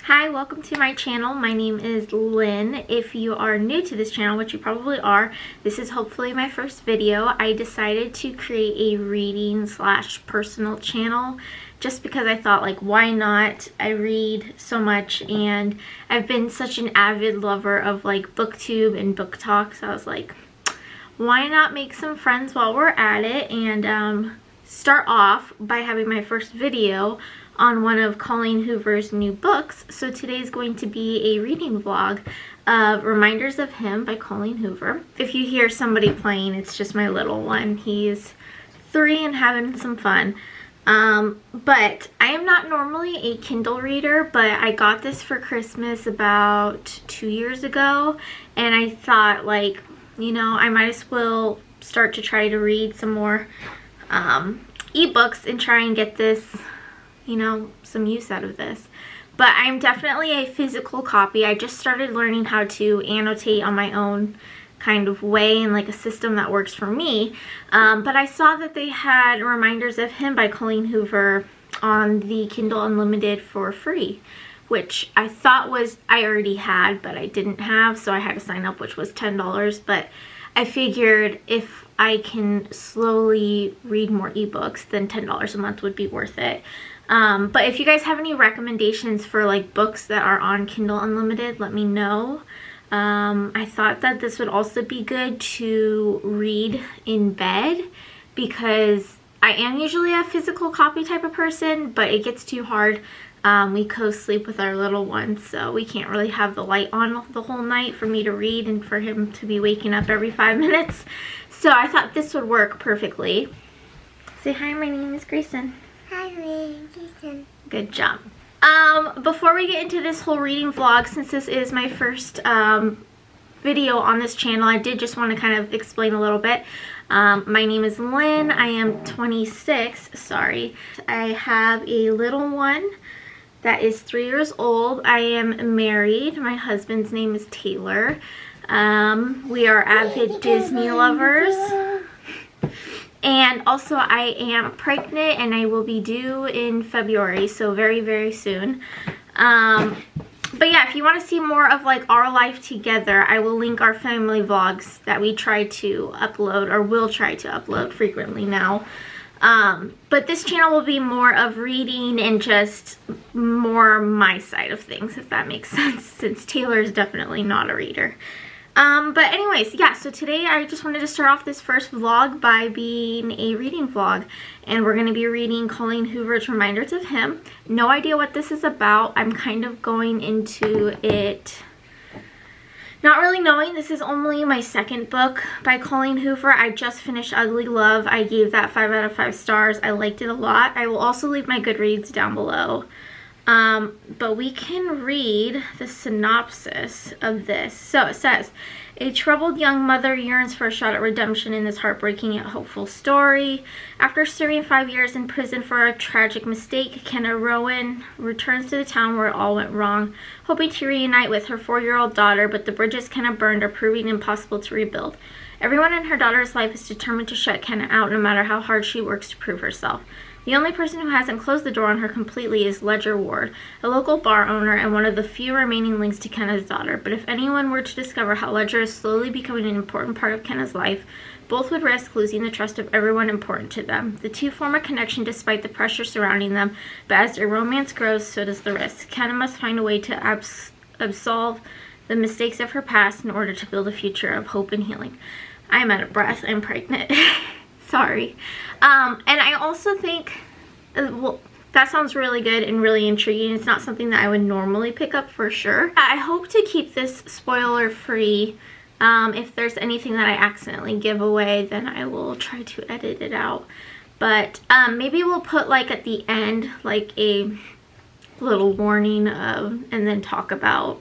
Hi, welcome to my channel. My name is Lynn. If you are new to this channel, which you probably are, this is hopefully my first video. I decided to create a reading slash personal channel just because I thought, like, why not? I read so much and I've been such an avid lover of like booktube and book talk, so I was like, why not make some friends while we're at it and start off by having my first video on one of Colleen Hoover's new books. So today is going to be a reading vlog of Reminders of Him by Colleen Hoover. If you hear somebody playing, it's just my little one. He's 3 and having some fun. But I am not normally a Kindle reader, but I got this for Christmas about 2 years ago, and I thought, like, you know, I might as well start to try to read some more ebooks and try and get this, you know, some use out of this. But I'm definitely a physical copy. I just started learning how to annotate on my own kind of way and like a system that works for me. But I saw that they had Reminders of Him by Colleen Hoover on the Kindle Unlimited for free, which I thought was, I already had, but I didn't have, so I had to sign up, which was $10. But I figured if I can slowly read more ebooks, then $10 a month would be worth it. But if you guys have any recommendations for like books that are on Kindle Unlimited, let me know. I thought that this would also be good to read in bed because I am usually a physical copy type of person, but it gets too hard. We co-sleep with our little one, so we can't really have the light on the whole night for me to read and for him to be waking up every 5 minutes. So I thought this would work perfectly. Say hi, my name is Grayson. Hi, Jason. Good job. Before we get into this whole reading vlog, since this is my first video on this channel, I did just want to kind of explain a little bit. My name is Lynn. I am 26. Sorry. I have a little one that is 3 years old. I am married. My husband's name is Taylor. We are avid Disney lovers. And also I am pregnant and I will be due in February, so very, very soon. But yeah, if you want to see more of like our life together, I will link our family vlogs that we try to upload, or will try to upload frequently now. But this channel will be more of reading and just more my side of things, if that makes sense, since Taylor is definitely not a reader. But anyways, yeah, so today I just wanted to start off this first vlog by being a reading vlog, and we're going to be reading Colleen Hoover's Reminders of Him. No idea what this is about. I'm kind of going into it not really knowing. This is only my second book by Colleen Hoover. I just finished Ugly Love. I gave that 5 out of 5 stars. I liked it a lot. I will also leave my Goodreads down below. But we can read the synopsis of this. So it says, a troubled young mother yearns for a shot at redemption in this heartbreaking yet hopeful story. After serving 5 years in prison for a tragic mistake, Kenna Rowan returns to the town where it all went wrong, hoping to reunite with her 4-year-old daughter, but the bridges Kenna burned are proving impossible to rebuild. Everyone in her daughter's life is determined to shut Kenna out, no matter how hard she works to prove herself. The only person who hasn't closed the door on her completely is Ledger Ward, a local bar owner and one of the few remaining links to Kenna's daughter. But if anyone were to discover how Ledger is slowly becoming an important part of Kenna's life, both would risk losing the trust of everyone important to them. The two form a connection despite the pressure surrounding them, but as their romance grows, so does the risk. Kenna must find a way to absolve the mistakes of her past in order to build a future of hope and healing. I am out of breath. I'm pregnant. Sorry. And I also think, well, that sounds really good and really intriguing. It's not something that I would normally pick up for sure. I hope to keep this spoiler free. If there's anything that I accidentally give away, then I will try to edit it out. But maybe we'll put like at the end like a little warning of, and then talk about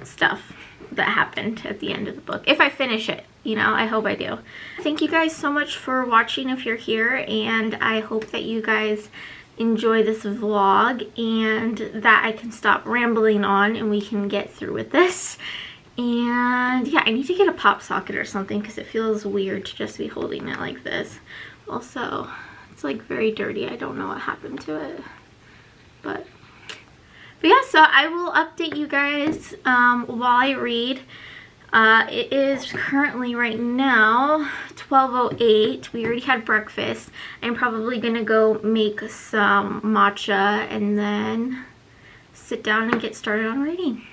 stuff that happened at the end of the book, if I finish it, you know. I hope I do. Thank you guys so much for watching if you're here, and I hope that you guys enjoy this vlog and that I can stop rambling on and we can get through with this. And yeah, I need to get a pop socket or something because it feels weird to just be holding it like this. Also, it's like very dirty. I don't know what happened to it, but But yeah, so I will update you guys while I read. It is currently right now 12:08. We already had breakfast. I'm probably gonna go make some matcha and then sit down and get started on reading.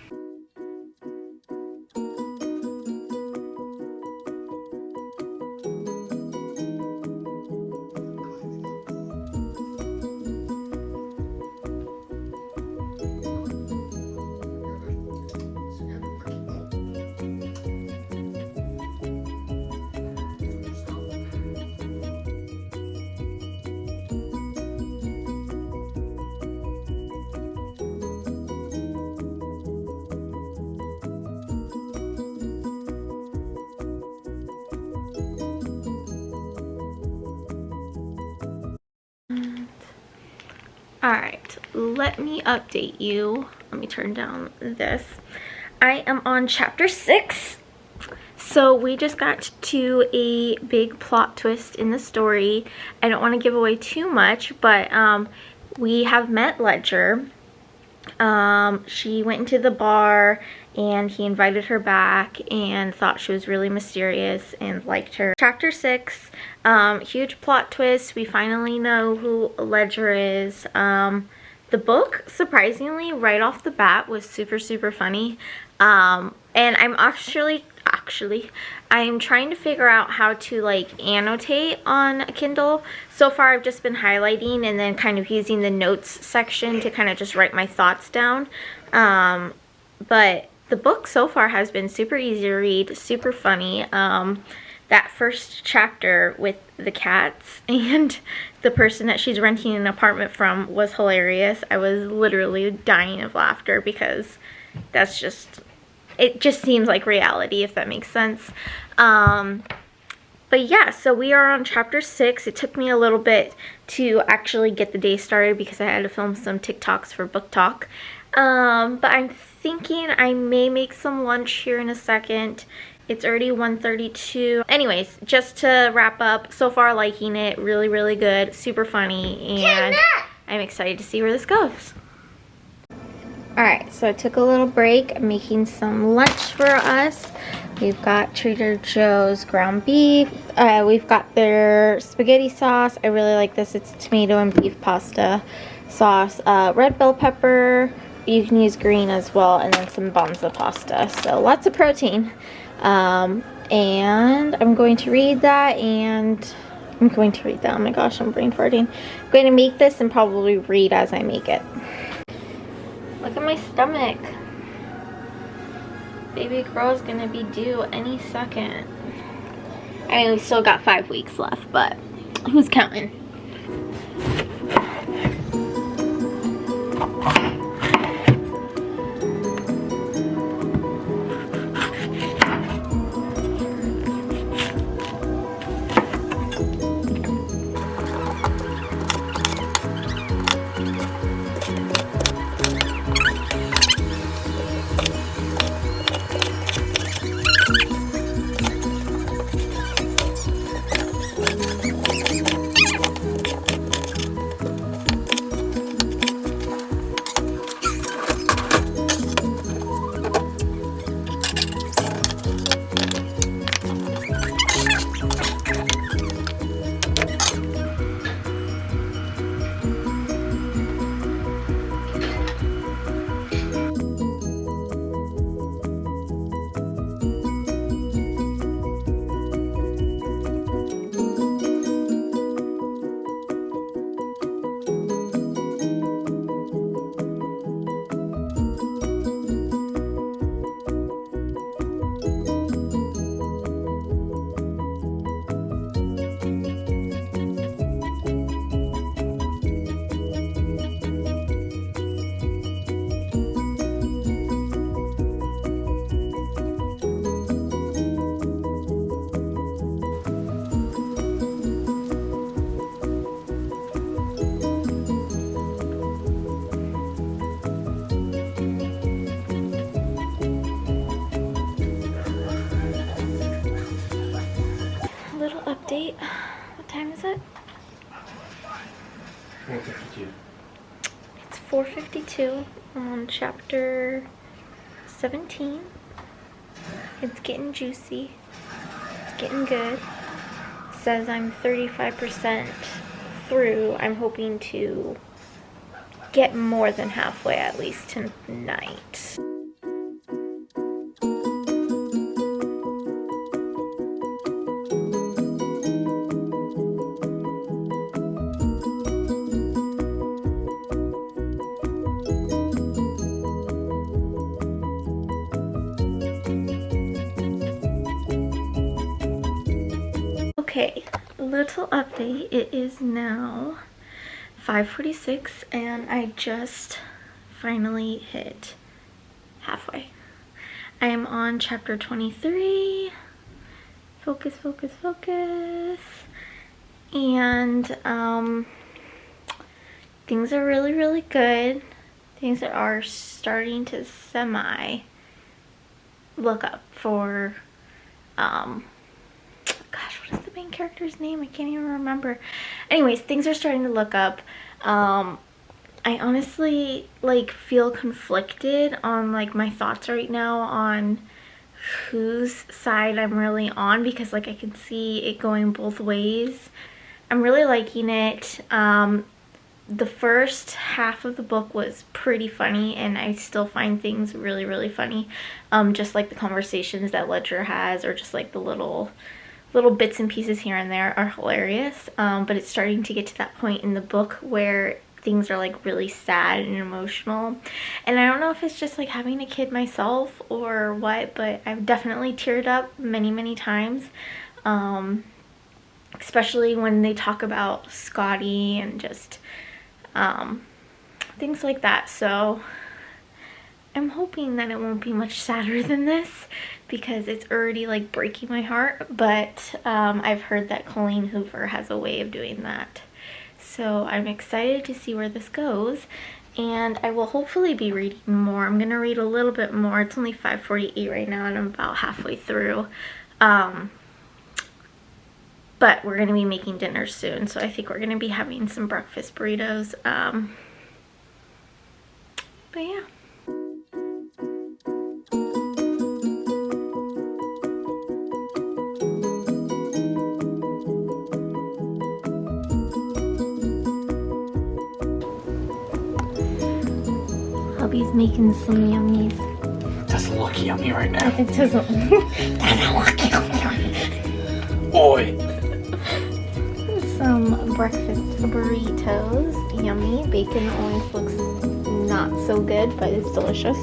Alright, let me update you. Let me turn down this. I am on chapter 6. So we just got to a big plot twist in the story. I don't want to give away too much, but we have met Ledger. She went into the bar and he invited her back and thought she was really mysterious and liked her. Chapter 6, huge plot twist. We finally know who Ledger is. The book, surprisingly, right off the bat was super funny. And I'm I'm trying to figure out how to like annotate on Kindle. So far I've just been highlighting and then kind of using the notes section to kind of just write my thoughts down. But the book so far has been super easy to read, super funny. That first chapter with the cats and the person that she's renting an apartment from was hilarious. I was literally dying of laughter because that's just... it just seems like reality, if that makes sense. But yeah, so we are on chapter 6. It took me a little bit to actually get the day started because I had to film some TikToks for book talk. But I'm thinking I may make some lunch here in a second. It's already 1:32. Anyways, just to wrap up, so far liking it. Really good, super funny, and I'm excited to see where this goes. Alright, so I took a little break. I'm making some lunch for us. We've got Trader Joe's ground beef. We've got their spaghetti sauce. I really like this. It's tomato and beef pasta sauce. Red bell pepper. You can use green as well. And then some bonza pasta. So lots of protein. And I'm going to read that and... oh my gosh, I'm brain farting. I'm going to make this and probably read as I make it. Look at my stomach. Baby girl's gonna be due any second. I mean, we still got 5 weeks left, but who's counting? Update. What time is it? 4:52. It's 4:52. I'm on chapter 17. It's getting juicy. It's getting good. It says I'm 35% through. I'm hoping to get more than halfway at least tonight. Okay, little update. It is now 5:46 and I just finally hit halfway. I am on chapter 23. Focus, focus, focus. And things are really, really good. Things are starting to semi look up for gosh, what is the main character's name? I can't even remember. Anyways, things are starting to look up. I honestly like feel conflicted on like my thoughts right now on whose side I'm really on, because like I can see it going both ways. I'm really liking it. The first half of the book was pretty funny, and I still find things really, really funny. Just like the conversations that Ledger has, or just like the little bits and pieces here and there are hilarious. But it's starting to get to that point in the book where things are like really sad and emotional. And I don't know if it's just like having a kid myself or what, but I've definitely teared up many, many times. Especially when they talk about Scotty and just things like that. So I'm hoping that it won't be much sadder than this, because it's already like breaking my heart. But I've heard that Colleen Hoover has a way of doing that. So I'm excited to see where this goes, and I will hopefully be reading more. I'm gonna read a little bit more. It's only 5:48 right now and I'm about halfway through. But we're gonna be making dinner soon, so I think we're gonna be having some breakfast burritos. But yeah. Hubby's making some yummies. It doesn't look yummy right now. It doesn't look yummy. Oi! Some breakfast burritos. Yummy. Bacon always looks not so good, but it's delicious.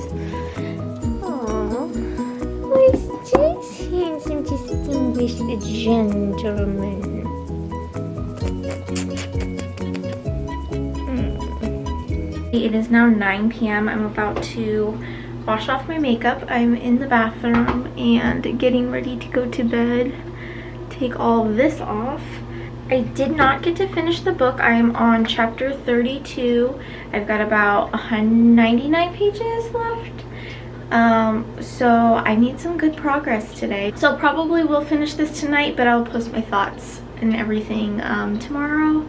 Aww. Who is this handsome, distinguished gentleman? It is now 9 p.m. I'm about to wash off my makeup. I'm in the bathroom and getting ready to go to bed. Take all of this off. I did not get to finish the book. I am on chapter 32. I've got about 199 pages left. So I need some good progress today. So probably will finish this tonight, but I'll post my thoughts and everything tomorrow.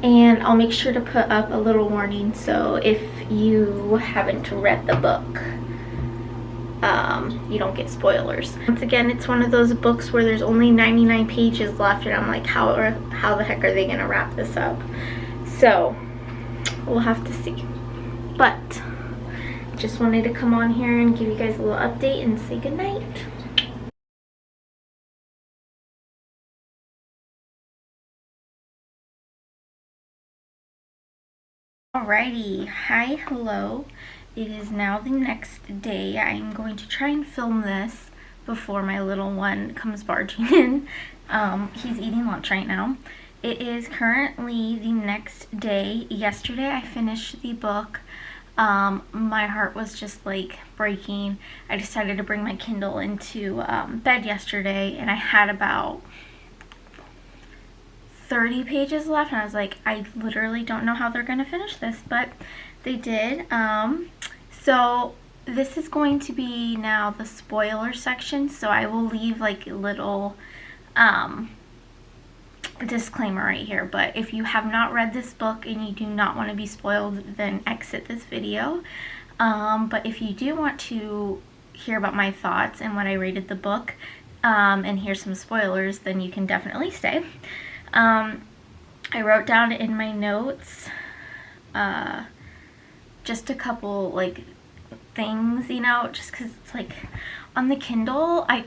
And I'll make sure to put up a little warning, so if you haven't read the book, you don't get spoilers. Once again, it's one of those books where there's only 99 pages left, and I'm like, how the heck are they gonna wrap this up? So we'll have to see. But just wanted to come on here and give you guys a little update and say goodnight. Alrighty, hi, hello. It is now the next day. I am going to try and film this before my little one comes barging in. He's eating lunch right now. It is currently the next day. Yesterday I finished the book. My heart was just like breaking. I decided to bring my Kindle into bed yesterday, and I had about 30 pages left, and I was like, I literally don't know how they're gonna finish this, but they did. So this is going to be now the spoiler section, so I will leave like a little disclaimer right here. But if you have not read this book and you do not want to be spoiled, then exit this video. But if you do want to hear about my thoughts and when I rated the book, and hear some spoilers, then you can definitely stay. I wrote down in my notes just a couple like things, you know, just because it's like on the Kindle I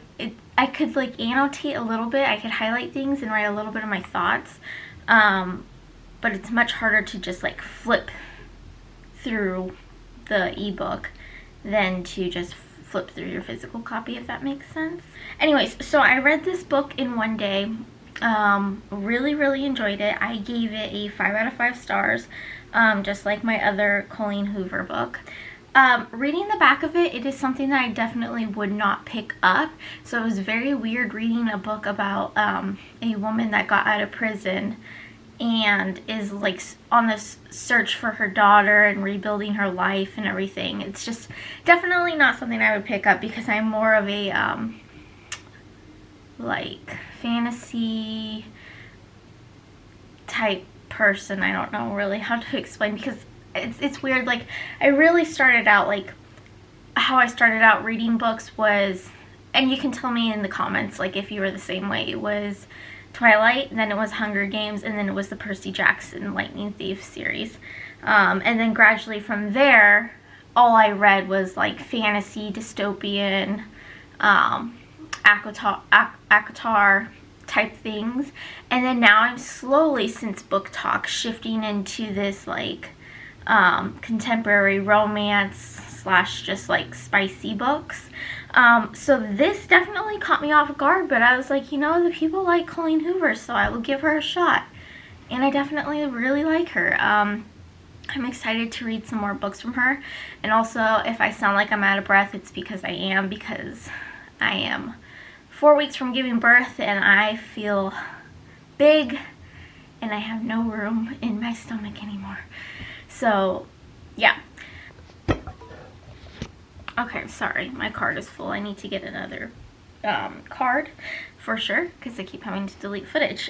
could like annotate a little bit, I could highlight things and write a little bit of my thoughts, but it's much harder to just like flip through the ebook than to just flip through your physical copy, if that makes sense. Anyways, so I read this book in one day. Really enjoyed it. I gave it a 5 out of 5 stars, just like my other Colleen Hoover book. Reading the back of it, it is something that I definitely would not pick up. So it was very weird reading a book about a woman that got out of prison and is like on this search for her daughter and rebuilding her life and everything. It's just definitely not something I would pick up because I'm more of a like fantasy type person. I don't know really how to explain because it's weird. Like I really started out, like how I started out reading books was, and you can tell me in the comments like if you were the same way, it was Twilight, then it was Hunger Games, and then it was the Percy Jackson Lightning Thief series. And then gradually from there, all I read was like fantasy, dystopian, ACOTAR type things. And then now I'm slowly, since Book Talk, shifting into this like contemporary romance / just like spicy books. So this definitely caught me off guard, but I was like, you know, the people like Colleen Hoover, so I will give her a shot. And I definitely really like her. I'm excited to read some more books from her. And also, if I sound like I'm out of breath, it's because I am, because I am 4 weeks from giving birth and I feel big and I have no room in my stomach anymore. So, yeah. Okay, sorry, my card is full. I need to get another card for sure because I keep having to delete footage.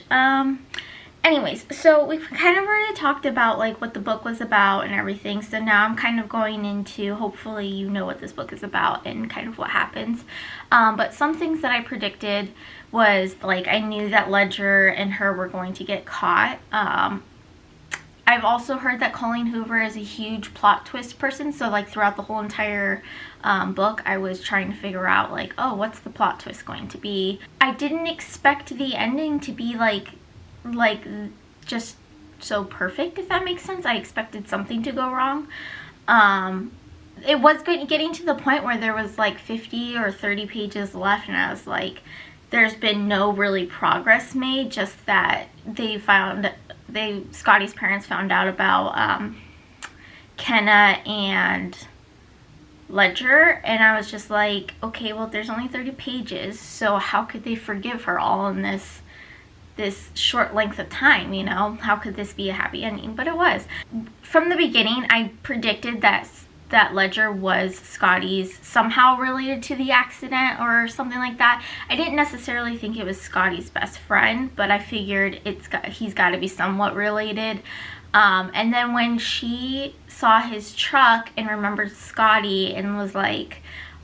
Anyways, so we've kind of already talked about like what the book was about and everything. So now I'm kind of going into, hopefully you know what this book is about and kind of what happens. But some things that I predicted was like I knew that Ledger and her were going to get caught. I've also heard that Colleen Hoover is a huge plot twist person, so like throughout the whole entire book I was trying to figure out like, oh, what's the plot twist going to be? I didn't expect the ending to be like just so perfect, if that makes sense. I expected something to go wrong. It was getting to the point where there was like 50 or 30 pages left and I was like, there's been no really progress made, just that Scotty's parents found out about Kenna and Ledger, and I was just like, okay, well there's only 30 pages, so how could they forgive her all in this short length of time, you know? How could this be a happy ending? But it was. From the beginning, I predicted that Ledger was Scotty's, somehow related to the accident or something like that. I didn't necessarily think it was Scotty's best friend, but I figured he's got to be somewhat related. And then when she saw his truck and remembered Scotty and was like,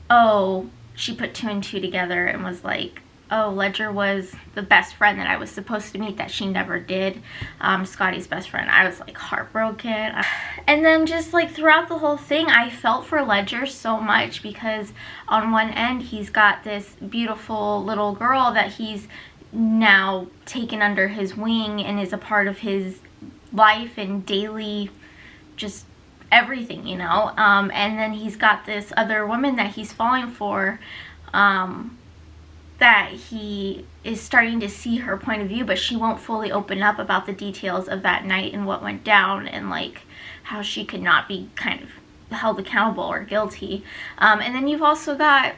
oh, she put 2 and 2 together and was like, oh, Ledger was the best friend that I was supposed to meet that she never did. Scotty's best friend. I was like heartbroken. And then just like throughout the whole thing, I felt for Ledger so much because on one end he's got this beautiful little girl that he's now taken under his wing and is a part of his life and daily just everything, you know. And then he's got this other woman that he's falling for, that he is starting to see her point of view, but she won't fully open up about the details of that night and what went down and like how she could not be kind of held accountable or guilty. And then you've also got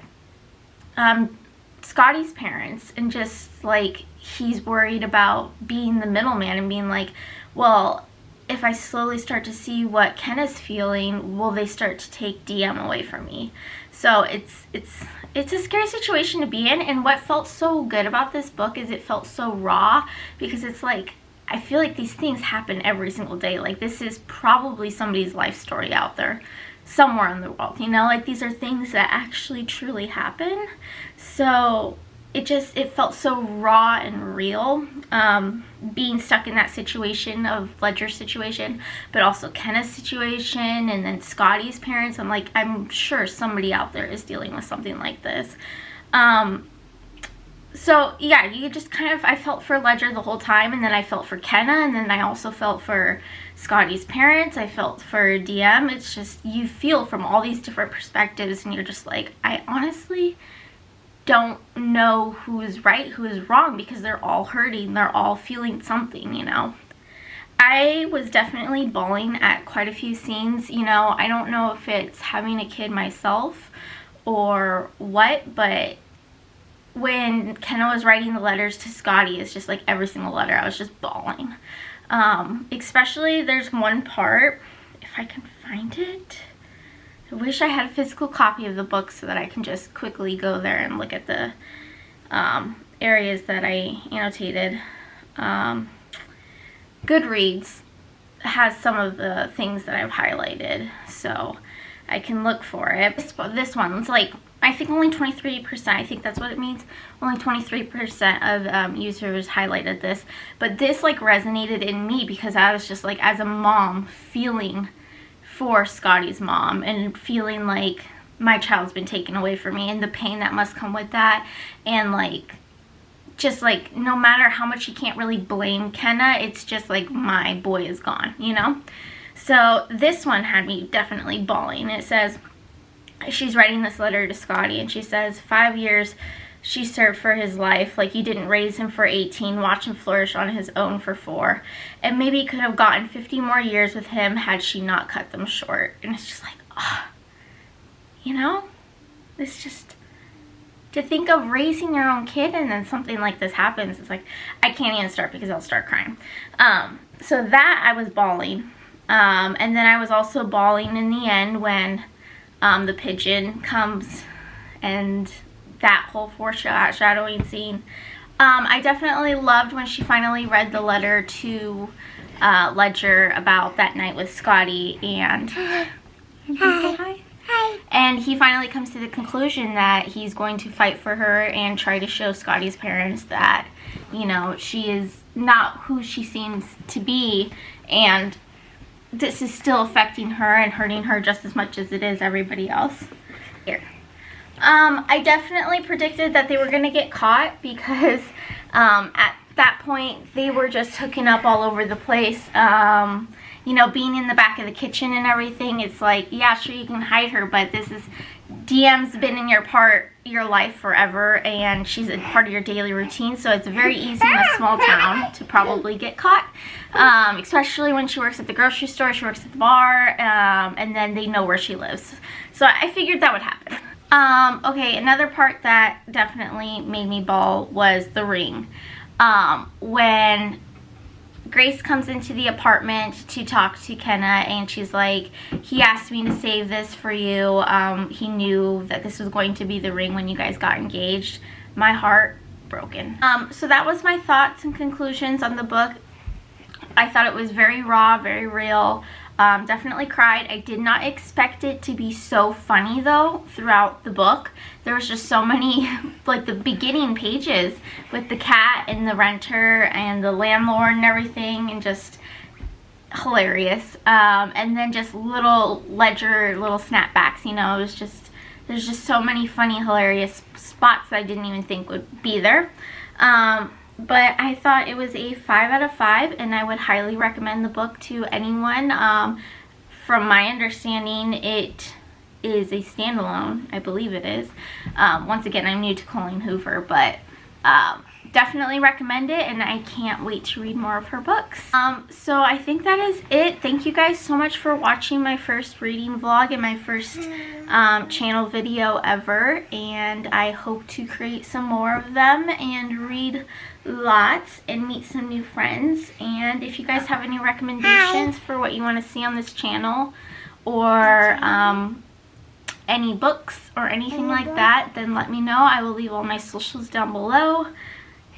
Scotty's parents, and just like he's worried about being the middleman and being like, well, if I slowly start to see what Kenna's feeling, will they start to take DM away from me? So it's a scary situation to be in, and what felt so good about this book is it felt so raw, because it's like, I feel like these things happen every single day. Like, this is probably somebody's life story out there. somewhere in the world, you know, like these are things that actually truly happen. So it felt so raw and real, being stuck in that situation of Ledger's situation, but also Kenna's situation, and then Scotty's parents. I'm sure somebody out there is dealing with something like this. So yeah, you just kind of, I felt for Ledger the whole time, and then I felt for Kenna, and then I also felt for Scotty's parents, I felt for DM. It's just, you feel from all these different perspectives, and you're just like, I honestly don't know who is right, who is wrong, because they're all hurting, they're all feeling something, you know. I was definitely bawling at quite a few scenes, you know. I don't know if it's having a kid myself or what, but when Kenna was writing the letters to Scotty, it's just like every single letter, I was just bawling. Especially there's one part, if I can find it. I wish I had a physical copy of the book so that I can just quickly go there and look at the areas that I annotated. Goodreads has some of the things that I've highlighted, so I can look for it. This one's like, I think only 23%, I think that's what it means. Only 23% of users highlighted this. But this like resonated in me because I was just like, as a mom, feeling for Scotty's mom and feeling like my child's been taken away from me and the pain that must come with that. And like, just like, no matter how much you can't really blame Kenna, it's just like, my boy is gone, you know? So this one had me definitely bawling. It says, she's writing this letter to Scotty, and she says, 5 years she served for his life. Like, you didn't raise him for 18, watch him flourish on his own for 4. And maybe could have gotten 50 more years with him had she not cut them short. And it's just like, oh, you know? It's just, to think of raising your own kid and then something like this happens, it's like, I can't even start because I'll start crying. So that I was bawling. And then I was also bawling in the end when the pigeon comes and that whole foreshadowing scene. I definitely loved when she finally read the letter to Ledger about that night with Scotty, and Hi. Hi. And he finally comes to the conclusion that he's going to fight for her and try to show Scotty's parents that, you know, she is not who she seems to be, and this is still affecting her and hurting her just as much as it is everybody else. Here. I definitely predicted that they were going to get caught because at that point they were just hooking up all over the place. You know, being in the back of the kitchen and everything, it's like, yeah, sure, you can hide her, but this is, DM's been in your life forever, and she's a part of your daily routine, so it's very easy in a small town to probably get caught, especially when she works at the grocery store, she works at the bar, and then they know where she lives. So I figured that would happen. Okay, another part that definitely made me bawl was the ring. When Grace comes into the apartment to talk to Kenna, and she's like, he asked me to save this for you. He knew that this was going to be the ring when you guys got engaged. My heart broken. So that was my thoughts and conclusions on the book. I thought it was very raw, very real. Definitely cried. I did not expect it to be so funny though throughout the book. There was just so many, like the beginning pages with the cat and the renter and the landlord and everything, and just hilarious. And then just little Ledger, little snapbacks, you know, it was just, there's just so many funny, hilarious spots that I didn't even think would be there. But I thought it was a 5 out of 5, and I would highly recommend the book to anyone. From my understanding, it is a standalone. I believe it is. Once again, I'm new to Colleen Hoover, but definitely recommend it, and I can't wait to read more of her books. So I think that is it. Thank you guys so much for watching my first reading vlog and my first channel video ever, and I hope to create some more of them and read lots and meet some new friends. And if you guys have any recommendations for what you want to see on this channel, or any books or anything like that, then let me know. I will leave all my socials down below.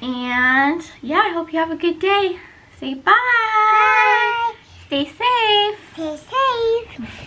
And yeah, I hope you have a good day. Say bye. Stay safe. Stay safe.